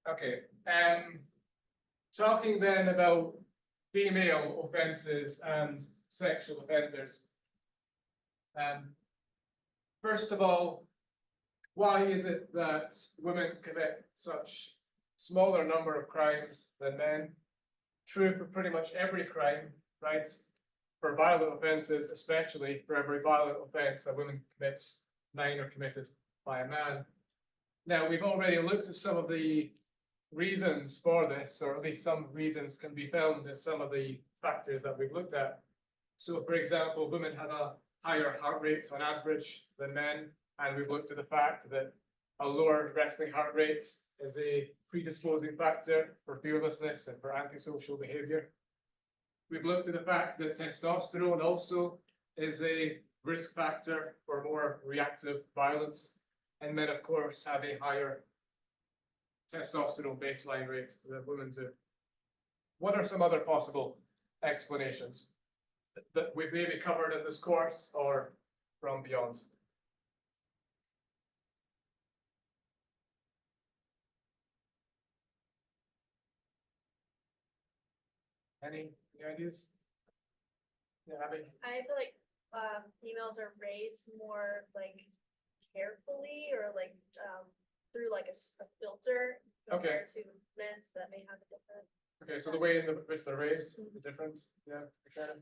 Okay. Talking then about female offences and sexual offenders. First of all, why is it that women commit such smaller number of crimes than men? True for pretty much every crime, right? For violent offences, especially for every violent offence a woman commits, 9 are committed by a man. Now, we've already looked at some of the reasons for this, or at least some reasons can be found in some of the factors that we've looked at. So, for example, women have a higher heart rate on average than men, and we've looked at the fact that a lower resting heart rate is a predisposing factor for fearlessness and for antisocial behaviour. We've looked at the fact that testosterone also is a risk factor for more reactive violence, and men, of course, have a higher testosterone baseline rate than women do. What are some other possible explanations that we've maybe covered in this course or from beyond? Any ideas? Yeah, Abby? I feel like females are raised more like carefully or like through like a filter compared to men, so that may have a different. Okay, so the way in which they're raised, the difference, yeah, okay.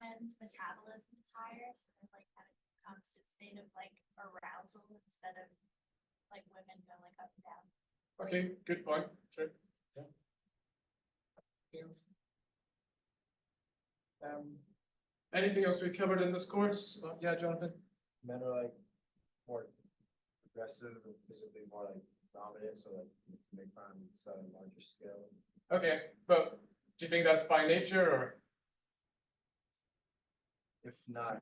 Men's metabolism is higher, so they're like at a constant state of like arousal instead of like women go like up and down. Okay, good point. True. Yeah. Anything else we covered in this course? Yeah, Jonathan? Men are like more aggressive and physically more like dominant, so like make crimes on a larger scale. Okay, but do you think that's by nature or? If not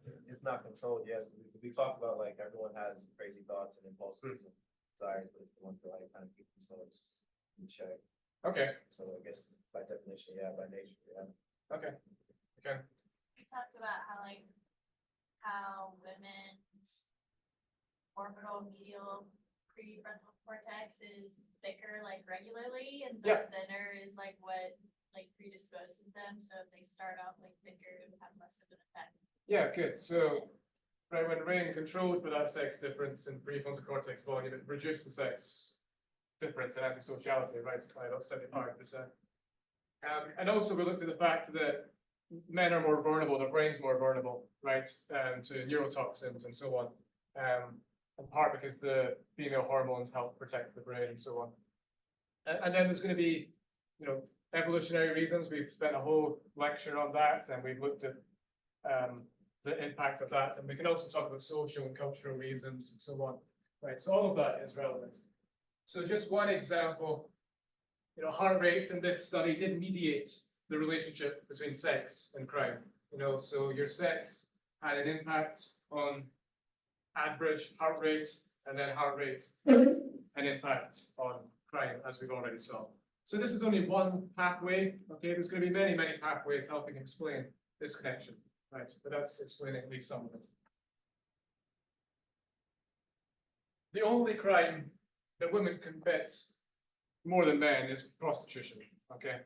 controlled, yes. We talked about like everyone has crazy thoughts and impulses and desires, but it's the ones that like kind of keep themselves in check. Okay. So I guess by definition, yeah, by nature, yeah. Okay. Okay. We talked about how women's orbital medial prefrontal cortex is thicker like regularly, and the thinner is like what like predisposes them. So if they start off like thicker, it would have less of an effect. Yeah, good. So right, when Rain controlled for that sex difference in prefrontal cortex volume, it reduced the sex difference in antisociality, right, by about 75%. And also we looked at the fact that men are more vulnerable, their brain's more vulnerable, right, to neurotoxins and so on, in part because the female hormones help protect the brain and so on. And then there's going to be, evolutionary reasons. We've spent a whole lecture on that, and we've looked at the impact of that. And we can also talk about social and cultural reasons and so on, right? So all of that is relevant. So just one example, heart rates in this study did mediate the relationship between sex and crime. So your sex had an impact on average heart rate, and then heart rate an impact on crime, as we've already saw. So this is only one pathway. Okay, there's going to be many, many pathways helping explain this connection, right? But that's explaining at least some of it. The only crime that women commit more than men is prostitution. Okay.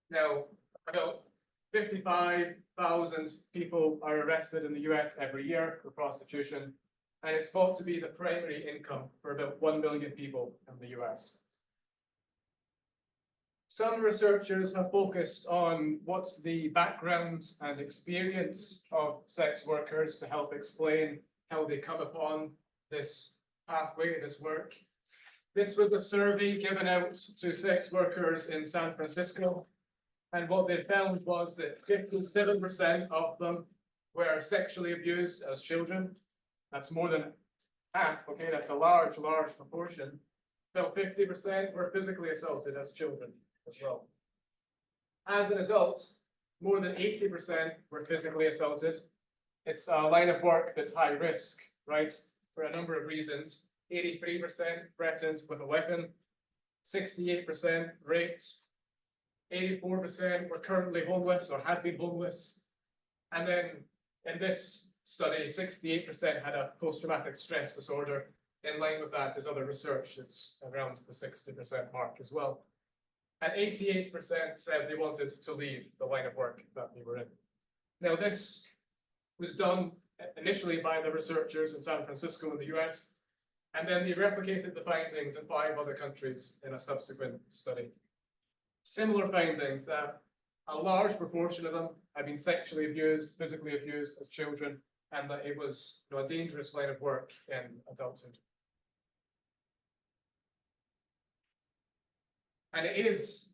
Now, about 55,000 people are arrested in the US every year for prostitution, and it's thought to be the primary income for about 1 million people in the US. Some researchers have focused on what's the background and experience of sex workers to help explain how they come upon this pathway, this work. This was a survey given out to sex workers in San Francisco. And what they found was that 57% of them were sexually abused as children. That's more than half, okay? That's a large, large proportion. About 50% were physically assaulted as children as well. As an adult, more than 80% were physically assaulted. It's a line of work that's high risk, right? For a number of reasons. 83% threatened with a weapon, 68% raped, 84% were currently homeless or had been homeless. And then in this study, 68% had a post-traumatic stress disorder, in line with that is other research that's around the 60% mark as well. And 88% said they wanted to leave the line of work that they were in. Now, this was done initially by the researchers in San Francisco in the US, and then they replicated the findings in 5 other countries in a subsequent study. Similar findings that a large proportion of them had been sexually abused, physically abused as children, and that it was a dangerous line of work in adulthood. And it is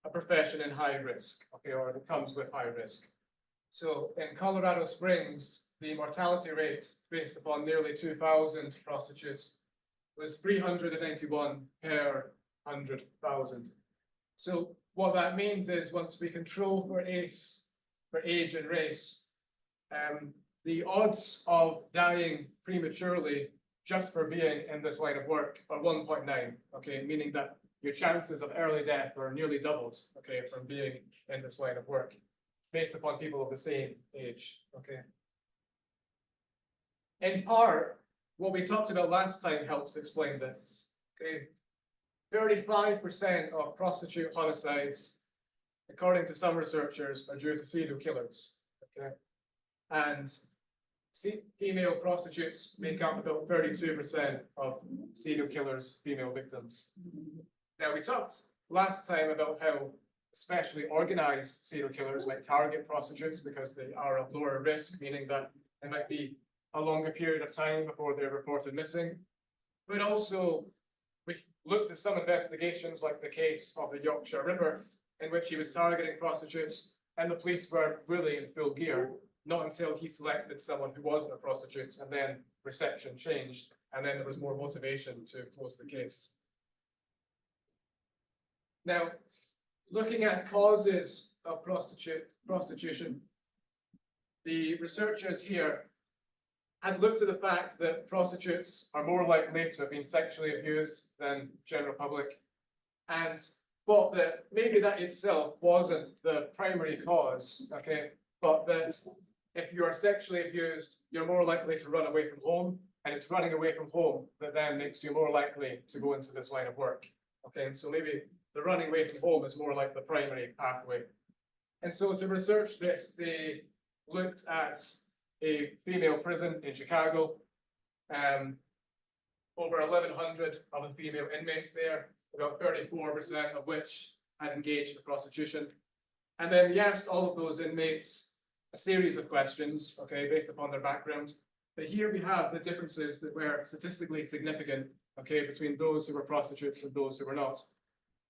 a profession in high risk, okay, or it comes with high risk. So in Colorado Springs, the mortality rate based upon nearly 2,000 prostitutes was 391 per 100,000. So what that means is once we control for age and race, the odds of dying prematurely just for being in this line of work are 1.9, okay, meaning that your chances of early death are nearly doubled, okay, from being in this line of work, based upon people of the same age, okay. In part, what we talked about last time helps explain this, okay. 35% of prostitute homicides, according to some researchers, are due to serial killers, okay. And female prostitutes make up about 32% of serial killers' female victims. Now, we talked last time about how especially organized serial killers might target prostitutes because they are of lower risk, meaning that it might be a longer period of time before they're reported missing. But also, we looked at some investigations like the case of the Yorkshire Ripper, in which he was targeting prostitutes, and the police were really in full gear, not until he selected someone who wasn't a prostitute, and then reception changed, and then there was more motivation to close the case. Now, looking at causes of prostitution, the researchers here had looked at the fact that prostitutes are more likely to have been sexually abused than general public, and thought that maybe that itself wasn't the primary cause, okay, but that if you are sexually abused, you're more likely to run away from home, and it's running away from home that then makes you more likely to go into this line of work, okay, and so maybe the running away from home is more like the primary pathway. And so to research this, they looked at a female prison in Chicago, over 1,100 of the female inmates there, about 34% of which had engaged in prostitution. And then we asked all of those inmates a series of questions, okay, based upon their background. But here we have the differences that were statistically significant, okay, between those who were prostitutes and those who were not.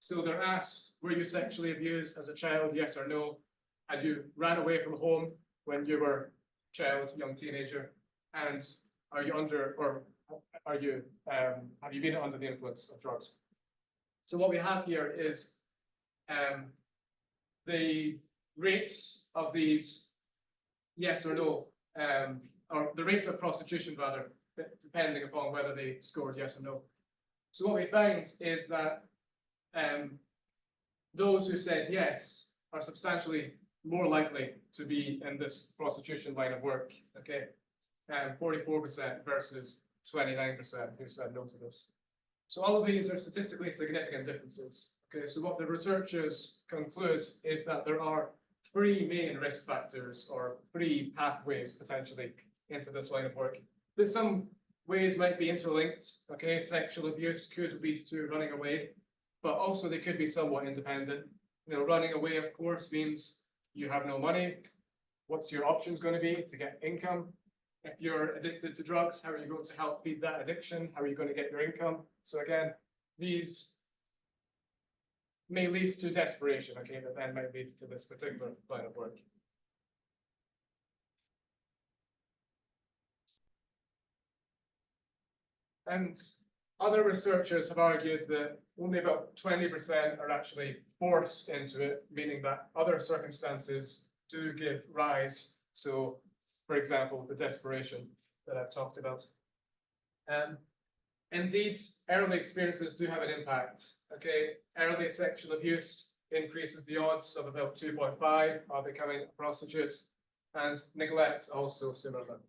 So they're asked, were you sexually abused as a child, yes or no? Had you ran away from home when you were a child, young teenager? And are you under, or are you, have you been under the influence of drugs? So what we have here is the rates of these yes or no, or the rates of prostitution rather, depending upon whether they scored yes or no. So what we find is that those who said yes are substantially more likely to be in this prostitution line of work, okay? 44% versus 29% who said no to this. So all of these are statistically significant differences, okay? So what the researchers conclude is that there are 3 main risk factors or 3 pathways potentially into this line of work. But some ways might be interlinked, okay? Sexual abuse could lead to running away, but also they could be somewhat independent. You know, running away, of course, means you have no money. What's your options going to be to get income? If you're addicted to drugs, how are you going to help feed that addiction? How are you going to get your income? So again, these may lead to desperation, okay, that then might lead to this particular line of work. And other researchers have argued that only about 20% are actually forced into it, meaning that other circumstances do give rise. So, for example, the desperation that I've talked about. Indeed, early experiences do have an impact. Okay, early sexual abuse increases the odds of about 2.5 of becoming a prostitute, and neglect also similar.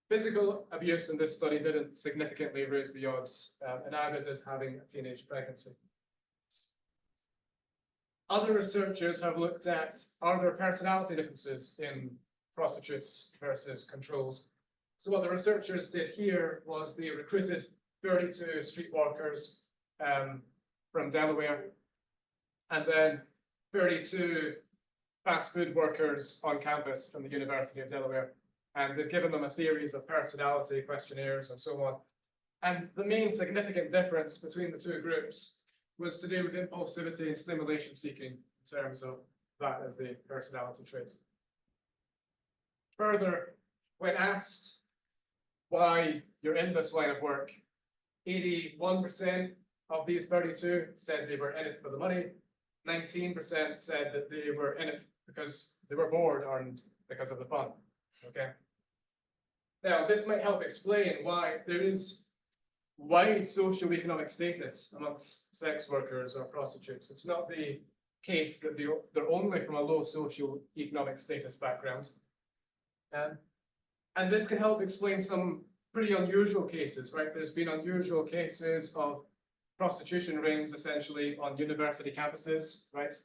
Physical abuse in this study didn't significantly raise the odds, and neither did having a teenage pregnancy. Other researchers have looked at, are there personality differences in prostitutes versus controls? So what the researchers did here was they recruited 32 streetwalkers from Delaware, and then 32 fast food workers on campus from the University of Delaware. And they've given them a series of personality questionnaires and so on. And the main significant difference between the two groups was to do with impulsivity and stimulation seeking in terms of that as the personality traits. Further, when asked why you're in this line of work, 81% of these 32 said they were in it for the money. 19% said that they were in it because they were bored and because of the fun. Okay. Now, this might help explain why there is wide socioeconomic status amongst sex workers or prostitutes. It's not the case that they're only from a low socioeconomic status background. And this can help explain some pretty unusual cases, right? There's been unusual cases of prostitution rings essentially on university campuses, right?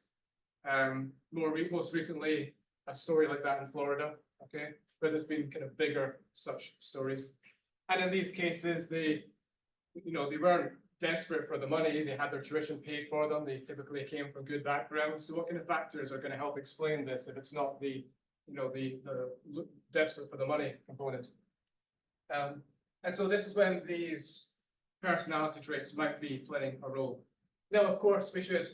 Most recently, a story like that in Florida, okay? Where there's been kind of bigger such stories. And in these cases, they weren't desperate for the money. They had their tuition paid for them. They typically came from good backgrounds. So what kind of factors are going to help explain this if it's not the desperate for the money component? And so this is when these personality traits might be playing a role. Now, of course, we should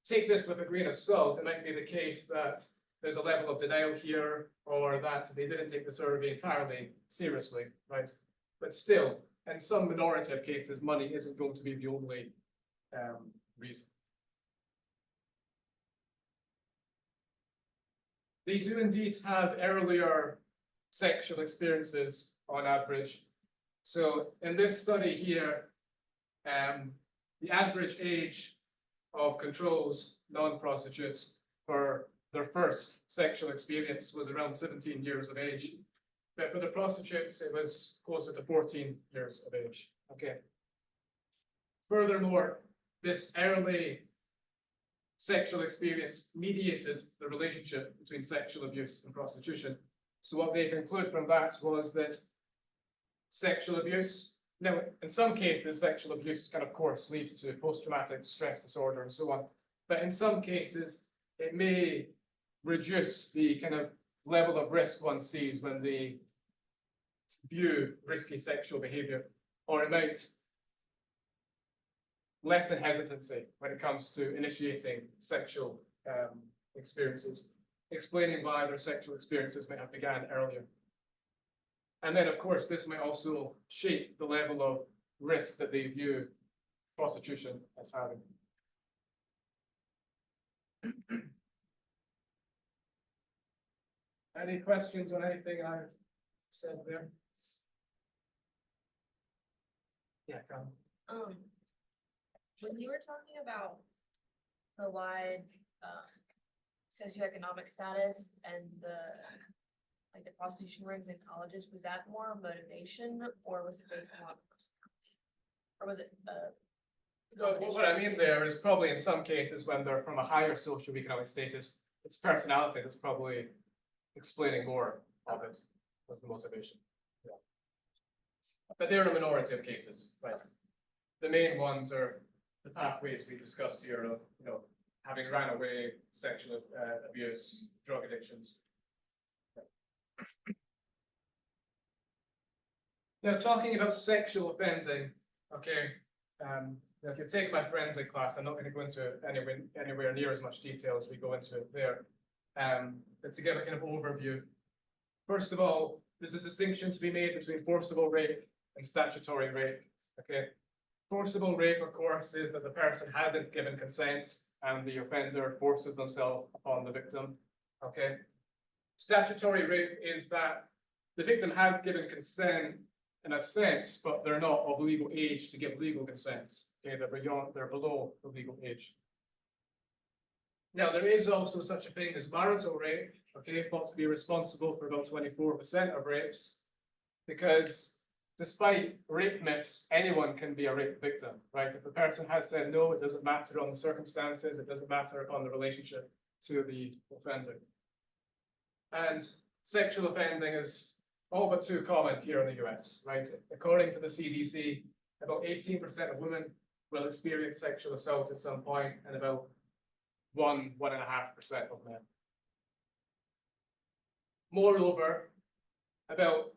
take this with a grain of salt. It might be the case that there's a level of denial here, or that they didn't take the survey entirely seriously, right? But still, in some minority of cases, money isn't going to be the only reason. They do indeed have earlier sexual experiences on average. So in this study here, the average age of controls, non-prostitutes, for their first sexual experience was around 17 years of age. But for the prostitutes, it was closer to 14 years of age. Okay. Furthermore, this early sexual experience mediated the relationship between sexual abuse and prostitution. So what they conclude from that was that sexual abuse, now in some cases, sexual abuse can of course lead to post-traumatic stress disorder and so on. But in some cases, it may reduce the kind of level of risk one sees when they view risky sexual behavior, or it might lessen hesitancy when it comes to initiating sexual experiences, explaining why their sexual experiences may have begun earlier. And then, of course, this may also shape the level of risk that they view prostitution as having. Any questions on anything I've said there? Yeah, Colin. When you were talking about the wide socioeconomic status and the prostitution rings in colleges, was that more motivation, or was it based on, or was it What I mean there is probably in some cases when they're from a higher socioeconomic status, it's personality that's probably explaining more of it as the motivation. Yeah. But they're a minority of cases, right? The main ones are the pathways we discussed here of, having ran away, sexual abuse, drug addictions. Now, talking about sexual offending, okay, if you take my forensic class, I'm not going to go into anywhere near as much detail as we go into it there. But to give a kind of overview, first of all, there's a distinction to be made between forcible rape and statutory rape. Okay, forcible rape, of course, is that the person hasn't given consent and the offender forces themselves upon the victim. Okay, statutory rape is that the victim has given consent in a sense, but they're not of legal age to give legal consent. Okay, they're below the legal age. Now, there is also such a thing as marital rape, okay, thought to be responsible for about 24% of rapes. because despite rape myths, anyone can be a rape victim, right? If the person has said no, it doesn't matter on the circumstances, it doesn't matter on the relationship to the offender. And sexual offending is all but too common here in the US, right? According to the CDC, about 18% of women will experience sexual assault at some point, and about 1.5% of men. Moreover, about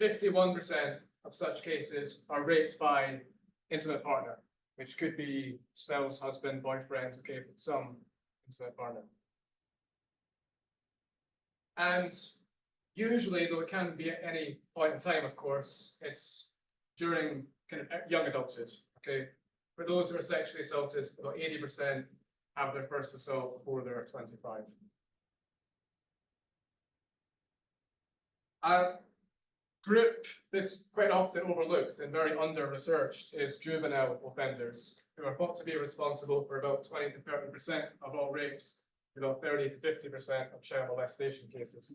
51% of such cases are raped by intimate partner, which could be spouse, husband, boyfriend, okay, but some intimate partner. And usually, though it can be at any point in time, of course, it's during kind of young adulthood, okay? For those who are sexually assaulted, about 80% have their first assault before they're 25. A group that's quite often overlooked and very under-researched is juvenile offenders, who are thought to be responsible for about 20 to 30% of all rapes, about 30 to 50% of child molestation cases.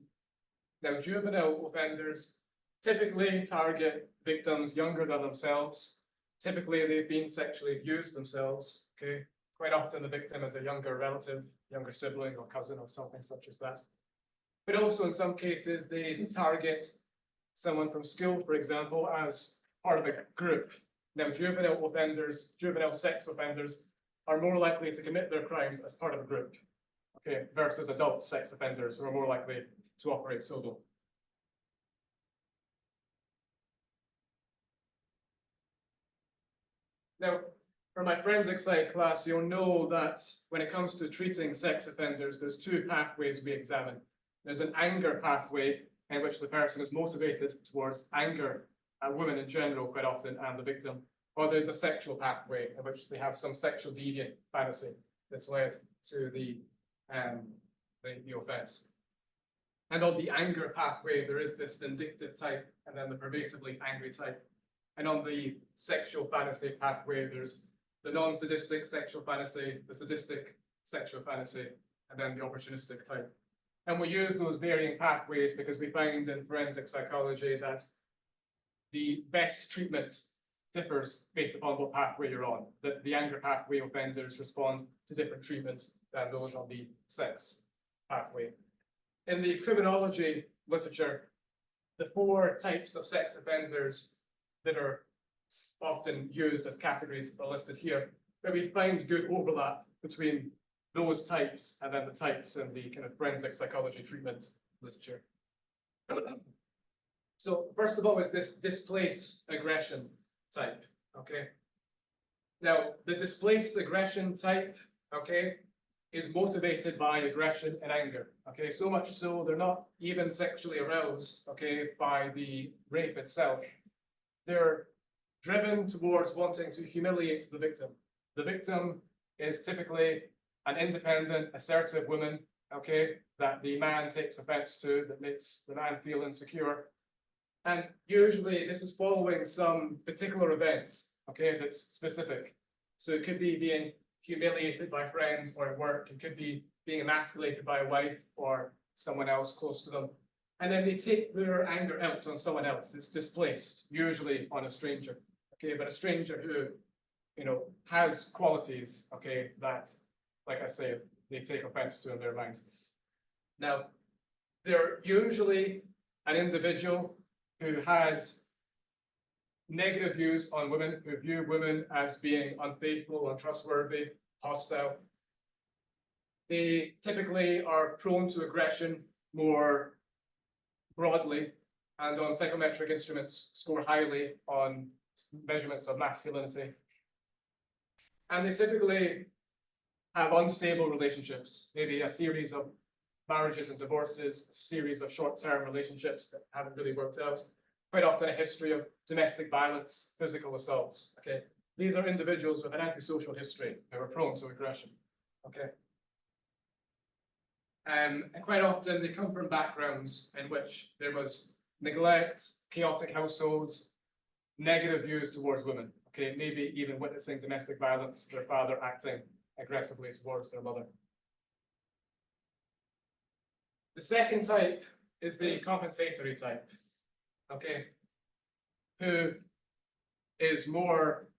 Now, juvenile offenders typically target victims younger than themselves. Typically, they've been sexually abused themselves, okay? Quite often the victim is a younger relative, younger sibling or cousin or something such as that. But also in some cases, they target someone from school, for example, as part of a group. Now, juvenile offenders, juvenile sex offenders, are more likely to commit their crimes as part of a group, okay, versus adult sex offenders who are more likely to operate solo. Now, for my forensic science class, you'll know that when it comes to treating sex offenders, there's two pathways we examine. There's an anger pathway in which the person is motivated towards anger at women in general, quite often, and the victim. Or there's a sexual pathway in which they have some sexual deviant fantasy that's led to the offense. And on the anger pathway, there is this vindictive type and then the pervasively angry type. And on the sexual fantasy pathway, there's the non-sadistic sexual fantasy, the sadistic sexual fantasy, and then the opportunistic type. And we use those varying pathways because we find in forensic psychology that the best treatment differs based upon what pathway you're on. That the anger pathway offenders respond to different treatment than those on the sex pathway. In the criminology literature, the four types of sex offenders that are often used as categories are listed here, but we find good overlap between those types and then the types in the kind of forensic psychology treatment literature. So first of all is this displaced aggression type, okay? Now, the displaced aggression type, okay, is motivated by aggression and anger, okay? So much so they're not even sexually aroused, okay, by the rape itself. They're driven towards wanting to humiliate the victim. The victim is typically an independent, assertive woman, okay, that the man takes offense to, that makes the man feel insecure. And usually this is following some particular events, okay, that's specific. So it could be being humiliated by friends or at work. It could be being emasculated by a wife or someone else close to them. And then they take their anger out on someone else. It's displaced, usually on a stranger, okay, but a stranger who, you know, has qualities, okay, that, like I say, they take offense to in their minds. Now, they're usually an individual who has negative views on women, who view women as being unfaithful, untrustworthy, hostile. They typically are prone to aggression more broadly, and on psychometric instruments score highly on measurements of masculinity. And they typically have unstable relationships, maybe a series of marriages and divorces, a series of short-term relationships that haven't really worked out, quite often a history of domestic violence, physical assaults, okay? These are individuals with an antisocial history who are prone to aggression, okay? And quite often they come from backgrounds in which there was neglect, chaotic households, negative views towards women, okay? Maybe even witnessing domestic violence, their father acting aggressively towards their mother. The second type is the compensatory type, okay, who is more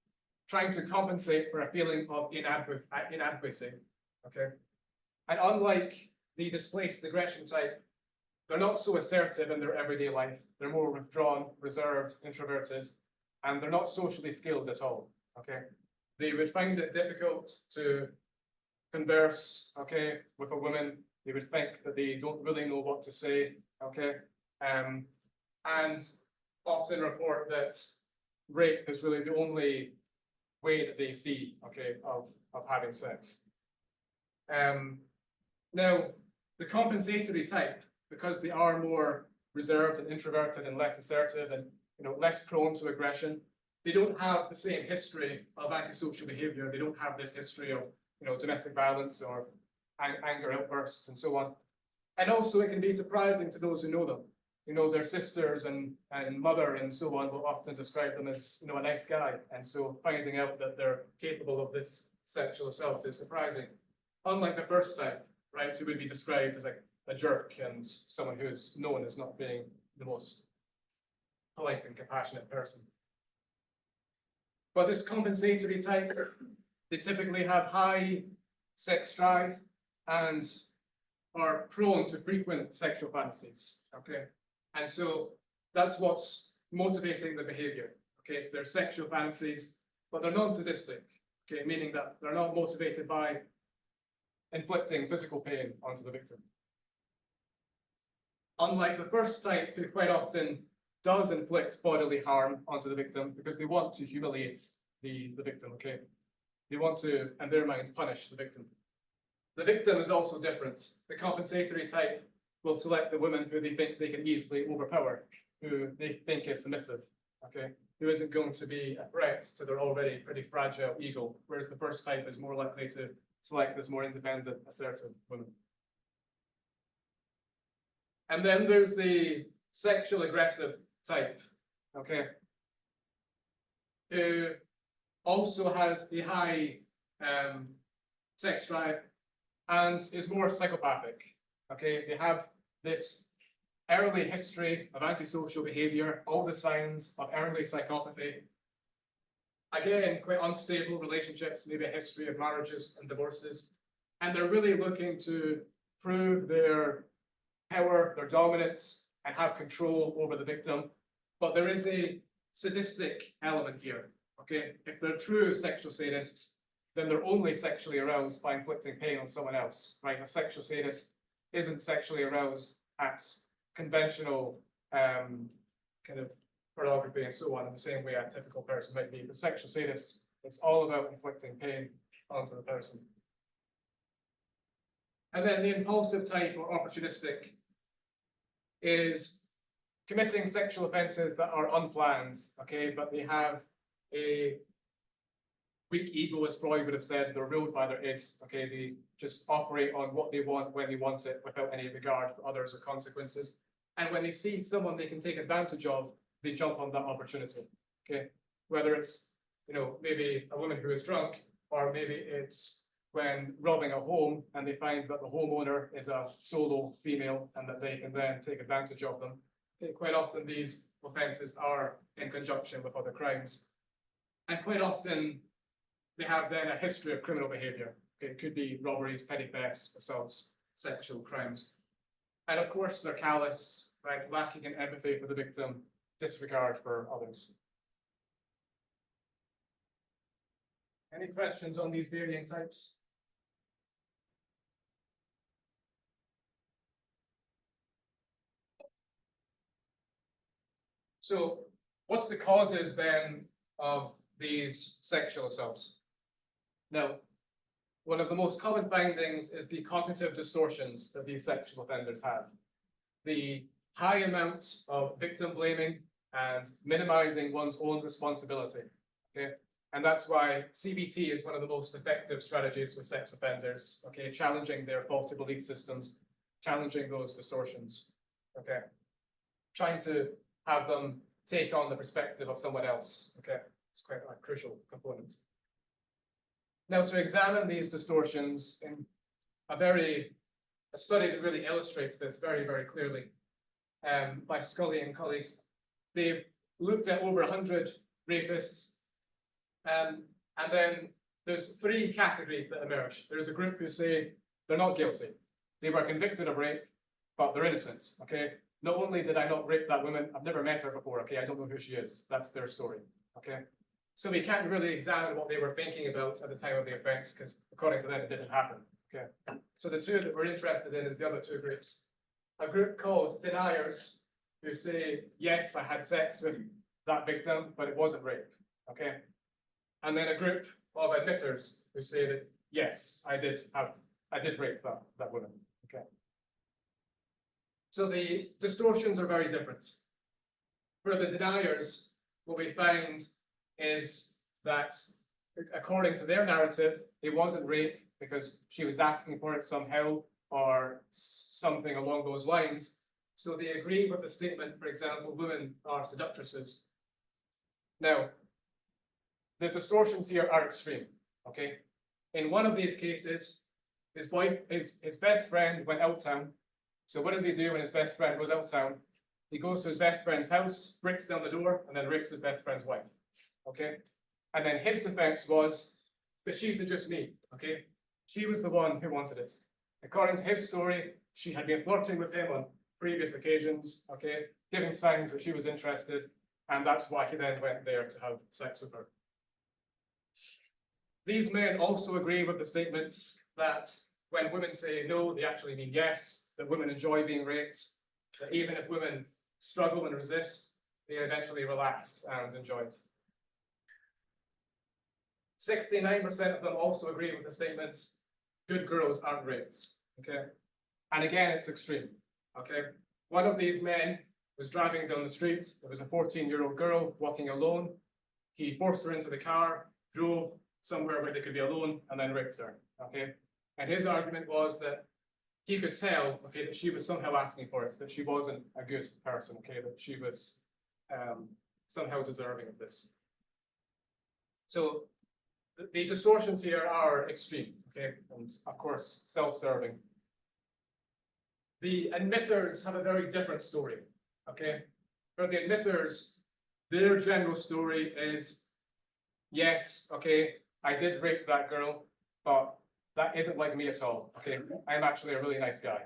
trying to compensate for a feeling of inadequacy, okay? And unlike the displaced aggression type, they're not so assertive in their everyday life. They're more withdrawn, reserved, introverted, and they're not socially skilled at all, okay? They would find it difficult to converse, okay, with a woman. They would think that they don't really know what to say, okay? And often report that rape is really the only way that they see, okay, of having sex. Now, the compensatory type, because they are more reserved and introverted and less assertive and less prone to aggression, they don't have the same history of antisocial behavior. They don't have this history of domestic violence or anger outbursts and so on. And also it can be surprising to those who know them. Their sisters and mother and so on will often describe them as a nice guy. And so finding out that they're capable of this sexual assault is surprising. Unlike the first type, right, who would be described as like a jerk and someone who is known as not being the most polite and compassionate person. But this compensatory type, they typically have high sex drive and are prone to frequent sexual fantasies, okay? And so that's what's motivating the behavior, okay? It's their sexual fantasies, but they're non-sadistic, okay? Meaning that they're not motivated by inflicting physical pain onto the victim. Unlike the first type, who quite often does inflict bodily harm onto the victim because they want to humiliate the victim, okay? They want to, in their mind, punish the victim. The victim is also different. The compensatory type will select a woman who they think they can easily overpower, who they think is submissive, okay? Who isn't going to be a threat to their already pretty fragile ego, whereas the first type is more likely to select this more independent, assertive woman. And then there's the sexual aggressive type, okay? Who also has a high sex drive and is more psychopathic, okay? They have this early history of antisocial behavior, all the signs of early psychopathy. Again, quite unstable relationships, maybe a history of marriages and divorces. And they're really looking to prove their power, their dominance, and have control over the victim. But there is a sadistic element here, okay? If they're true sexual sadists, then they're only sexually aroused by inflicting pain on someone else, right? A sexual sadist isn't sexually aroused at conventional kind of pornography and so on in the same way a typical person might be. But sexual sadists, it's all about inflicting pain onto the person. And then the impulsive type or opportunistic is committing sexual offenses that are unplanned, okay, but they have a weak ego, as Freud would have said. They're ruled by their id, okay, they just operate on what they want when they want it without any regard for others or consequences. And when they see someone they can take advantage of, they jump on that opportunity, okay? Whether it's, maybe a woman who is drunk, or maybe it's when robbing a home and they find that the homeowner is a solo female and that they can then take advantage of them. Okay, quite often these offenses are in conjunction with other crimes. And quite often they have then a history of criminal behavior. Okay, it could be robberies, petty thefts, assaults, sexual crimes. And of course they're callous, right, lacking in empathy for the victim, disregard for others. Any questions on these varying types? So what's the causes then of these sexual assaults? Now, one of the most common findings is the cognitive distortions that these sexual offenders have. The high amount of victim blaming and minimizing one's own responsibility, okay? And that's why CBT is one of the most effective strategies with sex offenders, okay? Challenging their faulty belief systems, challenging those distortions, okay? Trying to have them take on the perspective of someone else, okay? It's quite a crucial component. Now, to examine these distortions in a study that really illustrates this very, very clearly by Scully and colleagues. They've looked at over 100 rapists, and then there's 3 categories that emerge. There's a group who say they're not guilty. They were convicted of rape, but they're innocent, okay? Not only did I not rape that woman, I've never met her before, okay? I don't know who she is. That's their story, okay? So we can't really examine what they were thinking about at the time of the offense, because according to them, it didn't happen, okay? So the 2 that we're interested in is the other 2 groups. A group called deniers, who say, yes, I had sex with that victim, but it wasn't rape, okay? And then a group of admitters who say that, yes, I did rape that woman, okay? So the distortions are very different. For the deniers, what we find is that according to their narrative, it wasn't rape because she was asking for it somehow or something along those lines. So they agree with the statement, for example, women are seductresses. Now, the distortions here are extreme, okay? In one of these cases, his best friend went out of town. So what does he do when his best friend goes out of town? He goes to his best friend's house, breaks down the door, and then rapes his best friend's wife, okay? And then his defense was, but she's just me, okay? She was the one who wanted it. According to his story, she had been flirting with him on previous occasions, okay? Giving signs that she was interested, and that's why he then went there to have sex with her. These men also agree with the statements that when women say no, they actually mean yes, that women enjoy being raped, that even if women struggle and resist, they eventually relax and enjoy it. 69% of them also agree with the statements, good girls aren't raped, okay? And again, it's extreme, okay? One of these men was driving down the street. There was a 14-year-old girl walking alone. He forced her into the car, drove somewhere where they could be alone, and then raped her, okay? And his argument was that he could tell, okay, that she was somehow asking for it, that she wasn't a good person, okay, that she was somehow deserving of this. So the distortions here are extreme, okay, and of course, self-serving. The admitters have a very different story, okay? For the admitters, their general story is, yes, okay, I did rape that girl, but that isn't like me at all, okay? I'm actually a really nice guy,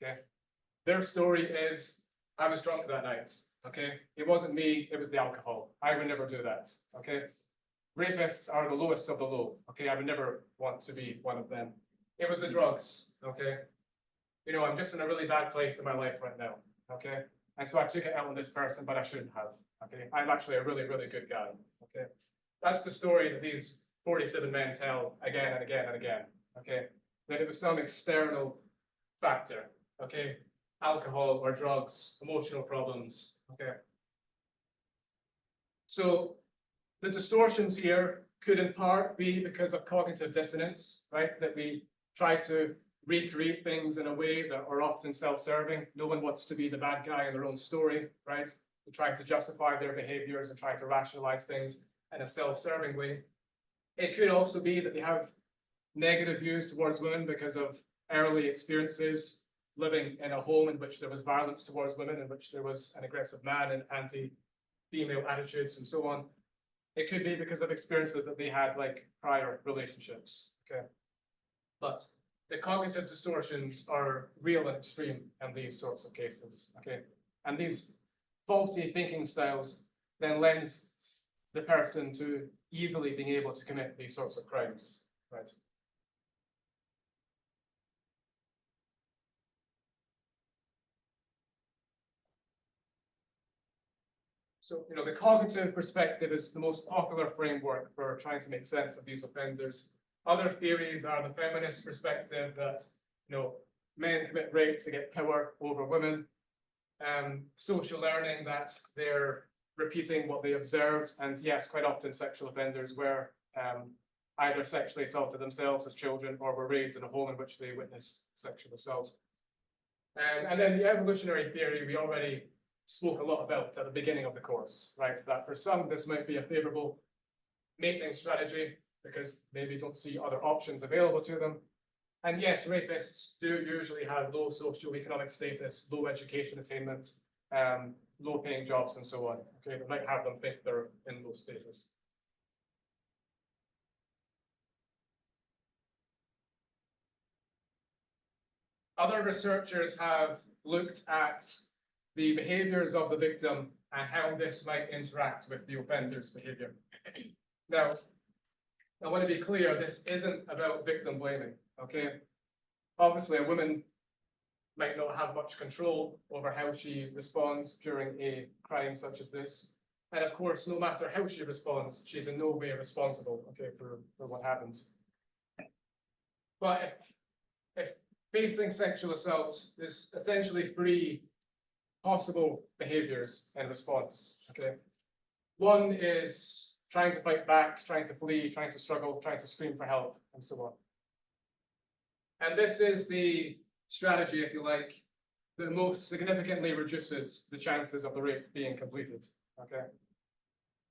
okay? Their story is, I was drunk that night, okay? It wasn't me, it was the alcohol. I would never do that, okay? Rapists are the lowest of the low, okay? I would never want to be one of them. It was the drugs, okay? You know, I'm just in a really bad place in my life right now, okay? And so I took it out on this person, but I shouldn't have, okay? I'm actually a really, really good guy, okay? That's the story that these 47 men tell again and again and again, okay? That it was some external factor, okay? Alcohol or drugs, emotional problems, okay? So the distortions here could in part be because of cognitive dissonance, right? That we try to recreate things in a way that are often self-serving. No one wants to be the bad guy in their own story, right? They try to justify their behaviors and try to rationalize things in a self-serving way. It could also be that they have negative views towards women because of early experiences living in a home in which there was violence towards women, in which there was an aggressive man and anti-female attitudes and so on. It could be because of experiences that they had, like prior relationships, okay? But the cognitive distortions are real and extreme in these sorts of cases, okay? And these faulty thinking styles then lends the person to easily being able to commit these sorts of crimes, right? So, you know, the cognitive perspective is the most popular framework for trying to make sense of these offenders. Other theories are the feminist perspective that, you know, men commit rape to get power over women. Social learning, that they're repeating what they observed. And yes, quite often sexual offenders were either sexually assaulted themselves as children or were raised in a home in which they witnessed sexual assault. And then the evolutionary theory we already spoke a lot about at the beginning of the course, right? That for some, this might be a favorable mating strategy because maybe don't see other options available to them. And yes, rapists do usually have low socioeconomic status, low education attainment, low-paying jobs and so on. Okay, that might have them think they're in low status. Other researchers have looked at the behaviors of the victim and how this might interact with the offender's behavior. Now, I want to be clear, this isn't about victim blaming, okay? Obviously, a woman might not have much control over how she responds during a crime such as this. And of course, no matter how she responds, she's in no way responsible, okay, for what happens. But if facing sexual assault, there's essentially three possible behaviors in response, okay? One is trying to fight back, trying to flee, trying to struggle, trying to scream for help, and so on. And this is the strategy, if you like, that most significantly reduces the chances of the rape being completed, okay?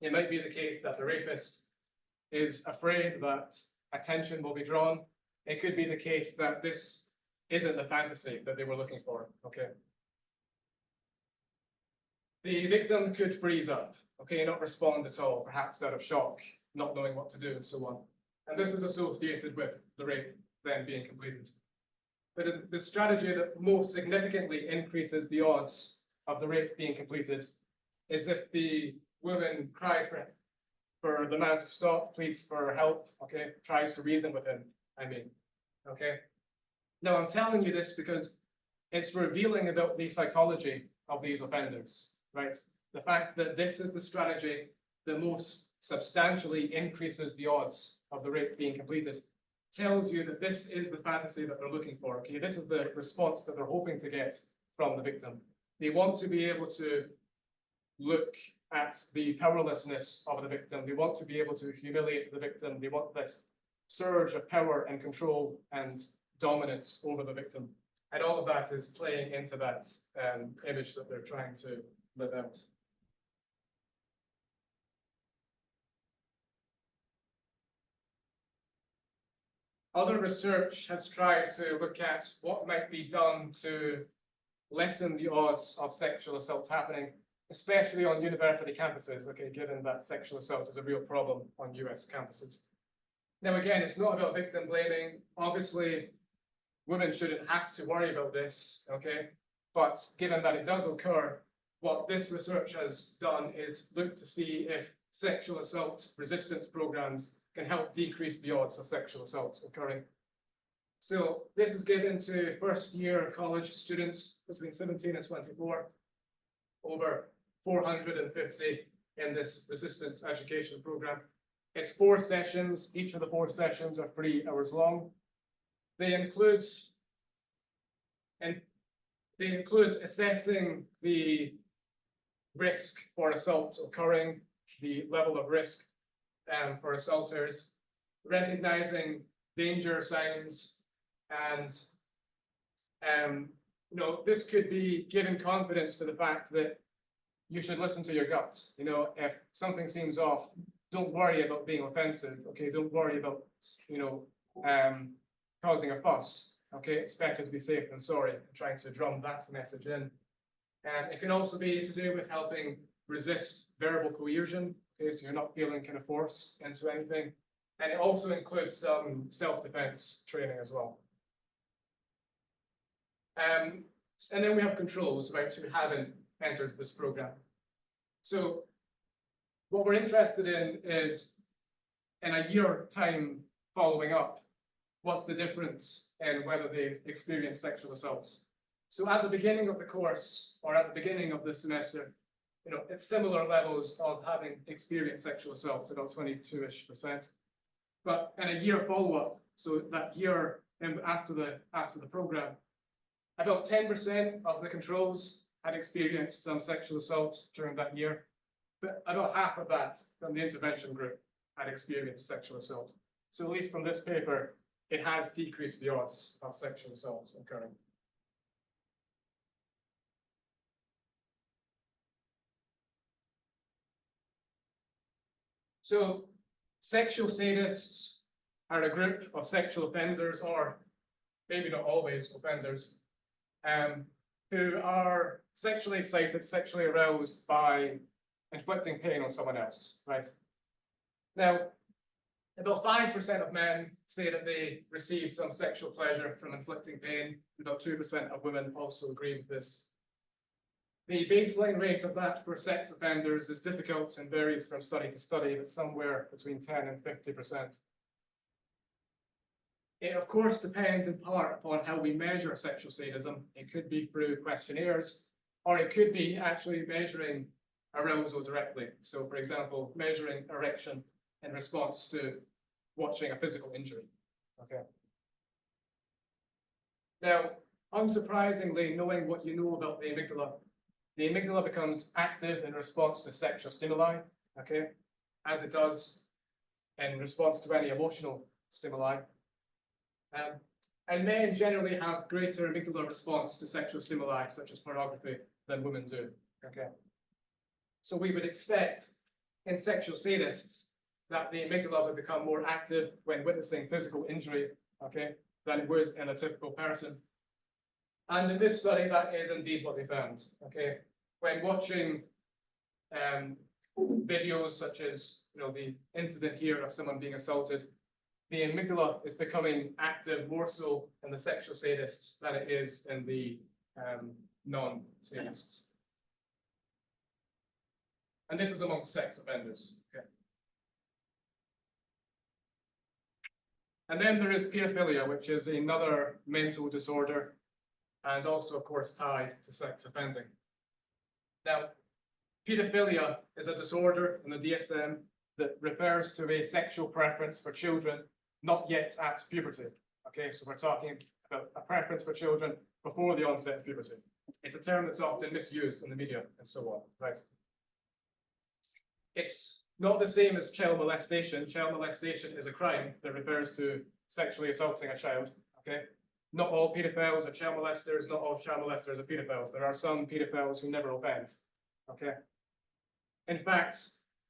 It might be the case that the rapist is afraid that attention will be drawn. It could be the case that this isn't the fantasy that they were looking for, okay? The victim could freeze up, okay, not respond at all, perhaps out of shock, not knowing what to do, and so on. And this is associated with the rape then being completed. But the strategy that most significantly increases the odds of the rape being completed is if the woman cries for the man to stop, pleads for help, okay, tries to reason with him, okay? Now, I'm telling you this because it's revealing about the psychology of these offenders, right? The fact that this is the strategy that most substantially increases the odds of the rape being completed tells you that this is the fantasy that they're looking for, okay? This is the response that they're hoping to get from the victim. They want to be able to look at the powerlessness of the victim. They want to be able to humiliate the victim. They want this surge of power and control and dominance over the victim. And all of that is playing into that image that they're trying to live out. Other research has tried to look at what might be done to lessen the odds of sexual assault happening, especially on university campuses, okay, given that sexual assault is a real problem on US campuses. Now, again, it's not about victim blaming. Obviously, women shouldn't have to worry about this, okay? But given that it does occur, what this research has done is look to see if sexual assault resistance programs can help decrease the odds of sexual assault occurring. So this is given to first-year college students between 17 and 24, over 450 in this resistance education program. It's 4 sessions. Each of the 4 sessions are 3 hours long. They include assessing the risk for assault occurring, the level of risk for assaulters, recognizing danger signs, and this could be giving confidence to the fact that you should listen to your gut. If something seems off, don't worry about being offensive. Okay, don't worry about causing a fuss. Okay, it's better to be safe than sorry. Trying to drum that message in. And it can also be to do with helping resist verbal coercion. Okay, so you're not feeling kind of forced into anything. And it also includes some self-defense training as well. And then we have controls, right, who haven't entered this program. So what we're interested in is, in a year time following up, what's the difference in whether they've experienced sexual assaults. So at the beginning of the course, or at the beginning of the semester, it's similar levels of having experienced sexual assault, about 22-ish%. But in a year follow-up, so that year after the program, about 10% of the controls had experienced some sexual assault during that year, but about half of that from the intervention group had experienced sexual assault. So at least from this paper, it has decreased the odds of sexual assaults occurring. So sexual sadists are a group of sexual offenders, or maybe not always offenders, who are sexually excited, sexually aroused by inflicting pain on someone else, right? Now, about 5% of men say that they receive some sexual pleasure from inflicting pain. About 2% of women also agree with this. The baseline rate of that for sex offenders is difficult and varies from study to study, but somewhere between 10 and 50%. It, of course, depends in part upon how we measure sexual sadism. It could be through questionnaires, or it could be actually measuring arousal directly. So, for example, measuring erection in response to watching a physical injury. Okay. Now, unsurprisingly, knowing what you know about the amygdala becomes active in response to sexual stimuli, okay, as it does in response to any emotional stimuli. And men generally have greater amygdala response to sexual stimuli, such as pornography, than women do. Okay. So we would expect in sexual sadists that the amygdala would become more active when witnessing physical injury, okay, than it would in a typical person. And in this study, that is indeed what they found. Okay, when watching videos such as the incident here of someone being assaulted, the amygdala is becoming active more so in the sexual sadists than it is in the non-sadists. And this is among sex offenders. Okay. And then there is pedophilia, which is another mental disorder, and also, of course, tied to sex offending. Now, pedophilia is a disorder in the DSM that refers to a sexual preference for children not yet at puberty. Okay, so we're talking about a preference for children before the onset of puberty. It's a term that's often misused in the media and so on, right? It's not the same as child molestation. Child molestation is a crime that refers to sexually assaulting a child, okay? Not all pedophiles are child molesters, not all child molesters are pedophiles. There are some pedophiles who never offend, okay? In fact,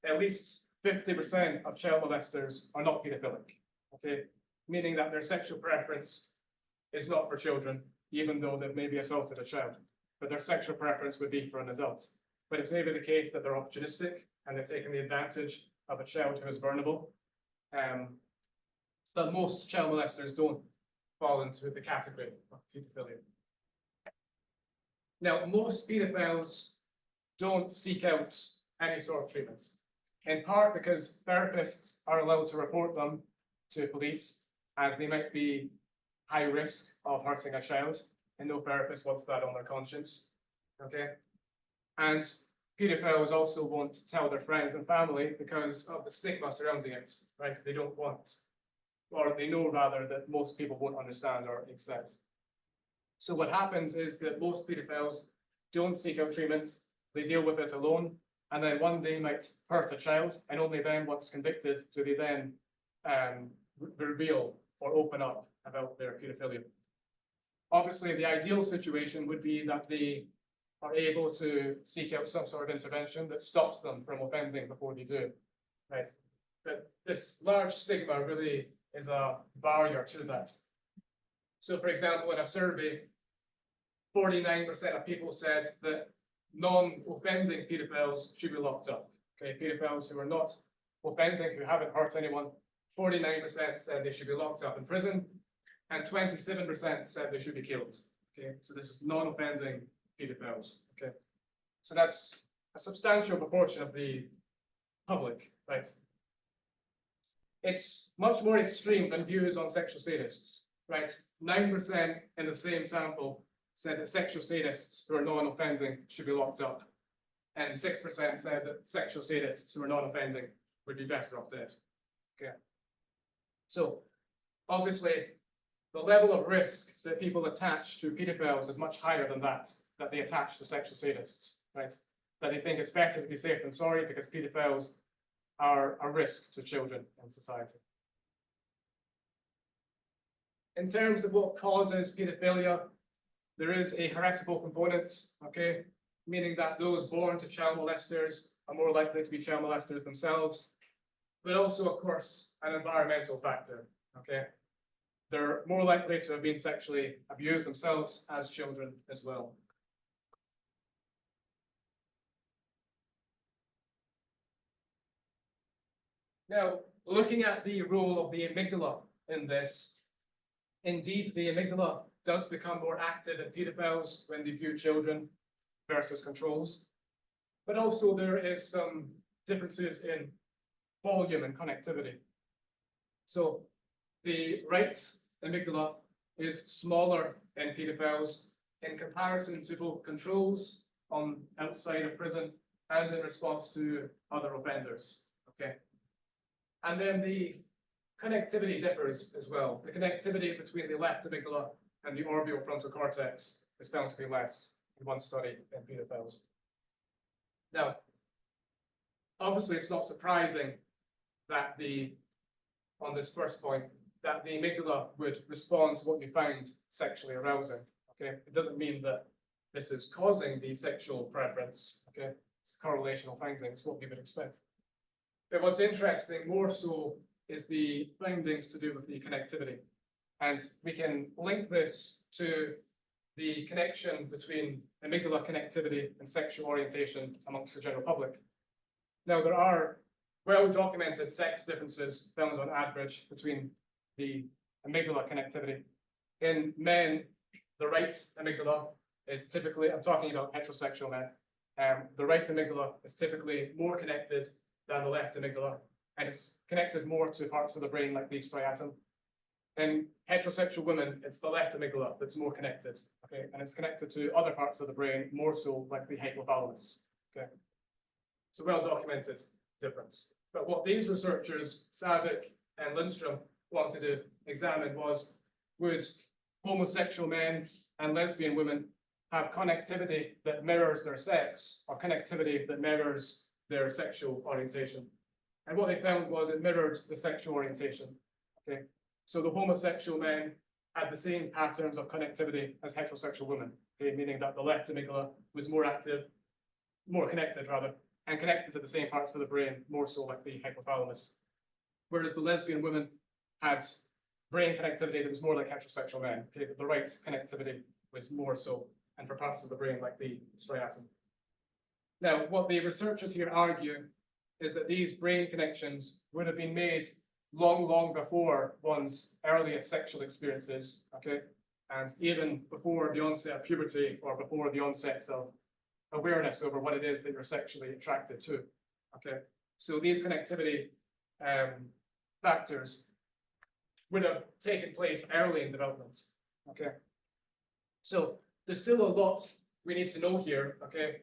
at least 50% of child molesters are not pedophilic, okay? Meaning that their sexual preference is not for children, even though they've maybe assaulted a child, but their sexual preference would be for an adult. But it's maybe the case that they're opportunistic and they're taking the advantage of a child who is vulnerable. But most child molesters don't fall into the category of pedophilia. Now, most pedophiles don't seek out any sort of treatments, in part because therapists are allowed to report them to police, as they might be high risk of hurting a child, and no therapist wants that on their conscience, okay? And pedophiles also won't tell their friends and family because of the stigma surrounding it, right? They don't want, or they know rather, that most people won't understand or accept. So what happens is that most pedophiles don't seek out treatments, they deal with it alone, and then one day might hurt a child, and only then, once convicted, do they then reveal or open up about their pedophilia. Obviously, the ideal situation would be that they are able to seek out some sort of intervention that stops them from offending before they do, right? But this large stigma really is a barrier to that. So, for example, in a survey, 49% of people said that non-offending pedophiles should be locked up. Okay, pedophiles who are not offending, who haven't hurt anyone, 49% said they should be locked up in prison, and 27% said they should be killed. Okay, so this is non-offending pedophiles. Okay, so that's a substantial proportion of the public, right? It's much more extreme than views on sexual sadists, right? 9% in the same sample said that sexual sadists who are non-offending should be locked up, and 6% said that sexual sadists who are non-offending would be better off dead. Okay, so obviously the level of risk that people attach to pedophiles is much higher than that they attach to sexual sadists, right? That they think it's better to be safe than sorry because pedophiles are a risk to children in society. In terms of what causes pedophilia, there is a heritable component, okay? Meaning that those born to child molesters are more likely to be child molesters themselves, but also, of course, an environmental factor, okay? They're more likely to have been sexually abused themselves as children as well. Now, looking at the role of the amygdala in this, indeed, the amygdala does become more active in pedophiles when they view children versus controls. But also there is some differences in volume and connectivity. So the right amygdala is smaller in pedophiles in comparison to both controls on outside of prison and in response to other offenders. Okay. And then the connectivity differs as well. The connectivity between the left amygdala and the orbitofrontal cortex is found to be less in one study in pedophiles. Now, obviously, it's not surprising that on this first point, that the amygdala would respond to what you find sexually arousing. Okay, it doesn't mean that this is causing the sexual preference. Okay, it's correlational findings, what we would expect. But what's interesting more so is the findings to do with the connectivity. And we can link this to the connection between amygdala connectivity and sexual orientation amongst the general public. Now, there are well-documented sex differences found on average between the amygdala connectivity. In men, the right amygdala is typically, I'm talking about heterosexual men, the right amygdala is typically more connected than the left amygdala, and it's connected more to parts of the brain like the striatum. In heterosexual women, it's the left amygdala that's more connected, okay, and it's connected to other parts of the brain more so like the hypothalamus, okay. It's a well-documented difference. But what these researchers, Savick and Lindstrom, wanted to examine was, would homosexual men and lesbian women have connectivity that mirrors their sex, or connectivity that mirrors their sexual orientation? And what they found was it mirrored the sexual orientation, okay? So the homosexual men had the same patterns of connectivity as heterosexual women, okay? Meaning that the left amygdala was more active, more connected rather, and connected to the same parts of the brain, more so like the hypothalamus. Whereas the lesbian women had brain connectivity that was more like heterosexual men, okay? The right connectivity was more so, and for parts of the brain like the striatum. Now, what the researchers here argue is that these brain connections would have been made long, long before one's earliest sexual experiences, okay? And even before the onset of puberty or before the onset of awareness over what it is that you're sexually attracted to, okay? So these connectivity factors would have taken place early in development, okay? So there's still a lot we need to know here, okay?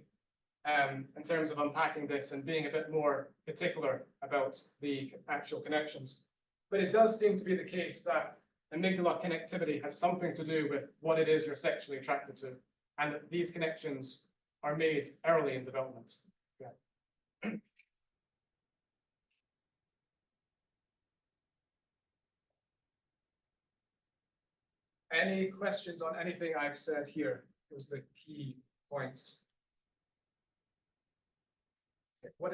In terms of unpacking this and being a bit more particular about the actual connections. But it does seem to be the case that amygdala connectivity has something to do with what it is you're sexually attracted to, and that these connections are made early in development. Yeah. Any questions on anything I've said here? Those are the key points. What